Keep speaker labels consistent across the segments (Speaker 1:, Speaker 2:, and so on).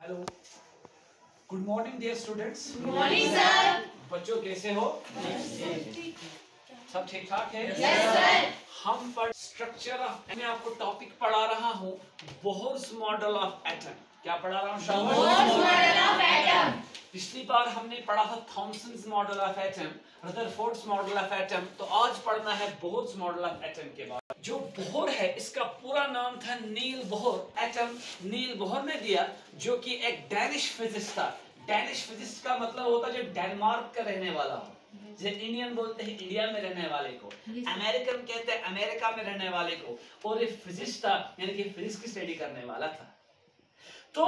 Speaker 1: Hello, good morning dear students.
Speaker 2: Good morning sir.
Speaker 1: बच्चों कैसे हो? सब ठीक ठाक है?
Speaker 2: Yes sir.
Speaker 1: हम पर स्ट्रक्चर ऑफ, मैं आपको टॉपिक पढ़ा रहा हूँ बोहर्स मॉडल ऑफ एटम। क्या पढ़ा रहा हूँ?
Speaker 2: Bohr's model of atom.
Speaker 1: पिछली बार हमने पढ़ा था Thomson's model of atom, Rutherford's model of atom. तो आज पढ़ना है बोहर्स मॉडल ऑफ एटम के बाद। जो बोहर है इसका पूरा नाम था नील बोहर। एटम नील बोहर ने दिया, जो कि एक डैनिश फिजिस्ट था। डैनिश फिजिस्ट का मतलब होता है जो डेनमार्क का रहने वाला हो। जैसे इंडियन बोलते हैं इंडिया में रहने वाले को, अमेरिकन कहते हैं अमेरिका में रहने वाले को। और ये फिजिस्ट था, यानी कि फिजिक्स की स्टडी करने वाला था। तो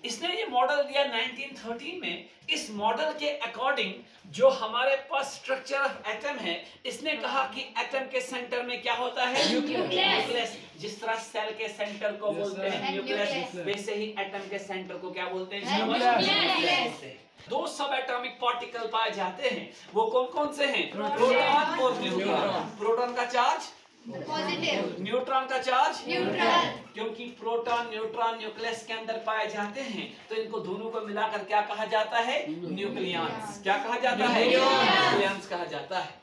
Speaker 1: इसने ये मॉडल दिया 1913 में। इस मॉडल के अकॉर्डिंग जो हमारे पास स्ट्रक्चर ऑफ एटम है, इसने कहा कि एटम के सेंटर में क्या होता है? न्यूक्लियस। जिस तरह सेल के सेंटर को बोलते हैं न्यूक्लियस, वैसे ही एटम के सेंटर को क्या बोलते हैं? न्यूक्लियस। दो सब एटॉमिक पार्टिकल पाए जाते हैं, वो कौन कौन से हैं? प्रोटॉन और न्यूट्रॉन। प्रोटॉन का चार्ज पॉजिटिव, न्यूट्रॉन का चार्ज न्यूट्रल। क्योंकि प्रोटॉन न्यूट्रॉन न्यूक्लियस के अंदर पाए जाते हैं, तो इनको दोनों को मिलाकर क्या कहा जाता है? न्यूक्लियॉन्स। क्या कहा जाता है? न्यूक्लियॉन्स कहा जाता है।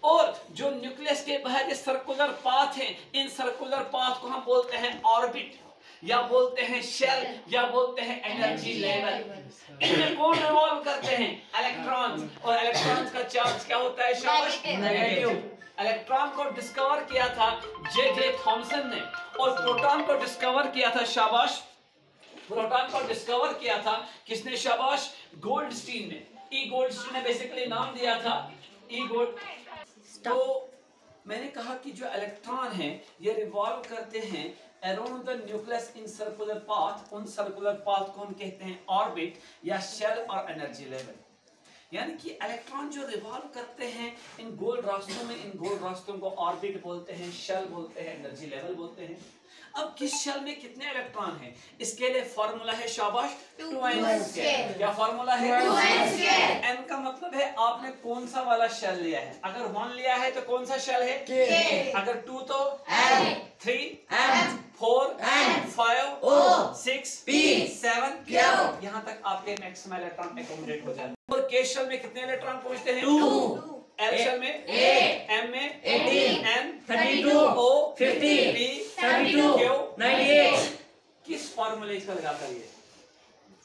Speaker 1: और जो न्यूक्लियस के बाहर सर्कुलर पाथ हैं, इन सर्कुलर पाथ को हम बोलते हैं ऑर्बिट, या बोलते हैं शेल, या बोलते हैं एनर्जी लेवल। इनमें कौन रिवॉल्व करते हैं? इलेक्ट्रॉन्स। और इलेक्ट्रॉन्स का चार्ज क्या होता है? नेगेटिव। इलेक्ट्रॉन को डिस्कवर किया था जे थॉमसन ने, और प्रोटॉन को डिस्कवर किया था, शाबाश, प्रोटॉन को डिस्कवर किया था किसने? शाबाश, गोल्डस्टीन ने। ई गोल्डस्टीन ने बेसिकली नाम दिया था ई गोल्ड। तो मैंने कहा कि जो इलेक्ट्रॉन है ये रिवॉल्व करते हैं around the nucleus in circular path. उन सर्कुलर पाथ को हम कहते हैं ऑर्बिट या शेल और एनर्जी लेवल। यानी कि इलेक्ट्रॉन जो रिवॉल्व करते हैं इन गोल रास्तों में, इन गोल रास्तों को ऑर्बिट बोलते हैं, शेल बोलते हैं, एनर्जी लेवल बोलते हैं। अब किस शेल में कितने इलेक्ट्रॉन हैं? इसके लिए फॉर्मूला है, शाबाश, 2n²। क्या फॉर्मूला है? 2n²। n का मतलब है आपने कौन सा वाला शेल लिया है। अगर 1 लिया है तो कौन सा शेल है? K। अगर 2 तो L, 3 M, 4 N, 5 O, 6 P, 7 Q। यहाँ तक आपके मैक्सिमम इलेक्ट्रॉन एकोमोडेट हो जाते हैं। और K शेल में कितने इलेक्ट्रॉन पहुंचते हैं? 2। L शेल में 8, M में 18, N 32, O 50, P 32, Q 98। किस फॉर्मूले इसका लगाकर ये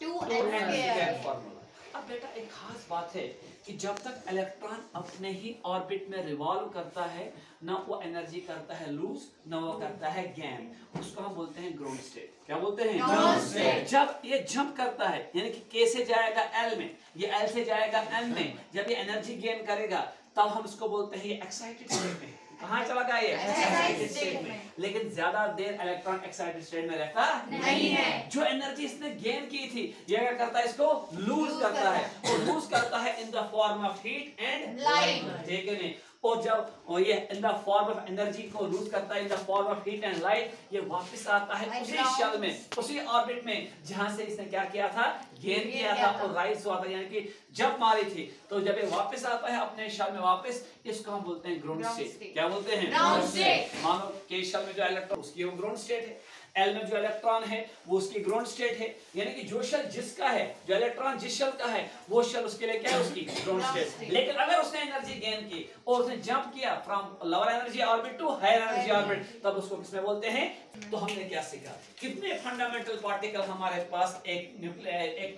Speaker 1: 2n² फॉर्मूला। अब बेटा एक खास बात है कि जब तक इलेक्ट्रॉन अपने ही ऑर्बिट में रिवॉल्व करता है, ना वो एनर्जी करता है लूज, ना वो करता है गेन। उसको हम बोलते हैं ग्राउंड स्टेट। क्या बोलते हैं? Ground state. जब ये जंप करता है, यानी कि K से जाएगा L में, ये L से जाएगा M में, जब ये एनर्जी गेन करेगा तब हम इसको बोलते हैं एक्साइटेड स्टेट में। कहाँ चला गया ये? एक्साइटेड स्टेट में। लेकिन ज्यादा देर इलेक्ट्रॉन एक्साइटेड स्टेट में रहता नहीं है। जो एनर्जी इसने गेन की थी, ये क्या करता है? इसको लूज करता है। और लूज करता है in the form of heat and light. ठीक है नहीं? और जब ये in the form of energy को लूज करता है in the form of heat and light, ये वापस आता है उसी शेल में, उसी ऑर्बिट में जहां से इसने क्या किया था? गेन किया था और राइज हुआ था, यानी कि जब मारी थी। तो जब ये वापस आता है अपने शेल में वापस, इसको हम बोलते हैं ग्राउंड स्टेट। क्या बोलते हैं? Ground state. मानो के शेल में जो इलेक्ट्रॉन, उसकी वो ग्राउंड स्टेट है। L में जो इलेक्ट्रॉन है वो उसकी ग्राउंड स्टेट है। यानी कि जो शेल जिसका है, जो इलेक्ट्रॉन जिस शेल का है, वो शेल उसके लिए क्या है? उसकी ग्राउंड स्टेट। लेकिन अगर उसने एनर्जी गेन की और उसने जंप किया from lower energy orbit to higher energy orbit, तब उसको किसमें बोलते हैं? तो हमने क्या सीखा? कितने फंडामेंटल पार्टिकल हमारे पास एक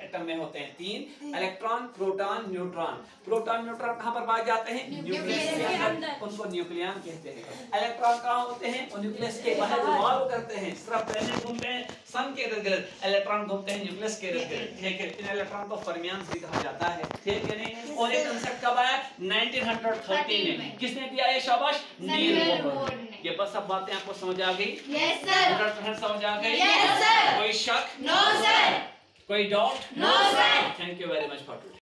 Speaker 1: एटम में होते हैं? 3, electron, proton, neutron. Proton neutron कहां पर पाए जाते हैं? न्यूक्लियस के अंदर। उनको न्यूक्लियन कहते हैं। इलेक्ट्रॉन कहां होते हैं? वो न्यूक्लियस के बाहर रिवॉल्व करते हैं। सिर्फ प्लैनेट घूमते हैं सन के इर्द-गिर्द, इलेक्ट्रॉन घूमते हैं न्यूक्लियस के इर्द-गिर्द। ठीक है? इन इलेक्ट्रॉन को फर्मियंस भी कहा जाता है। ठीक है नहीं? और ये कांसेप्ट कब आया? 1913 में। किसने दिया ये? शाबाश, नील बोहर ने। ये बस सब बातें आपको समझ आ गई? Yes sir. समझ आ गई? Yes sir. कोई शक? No sir. कोई doubt? No sir. Thank you very much for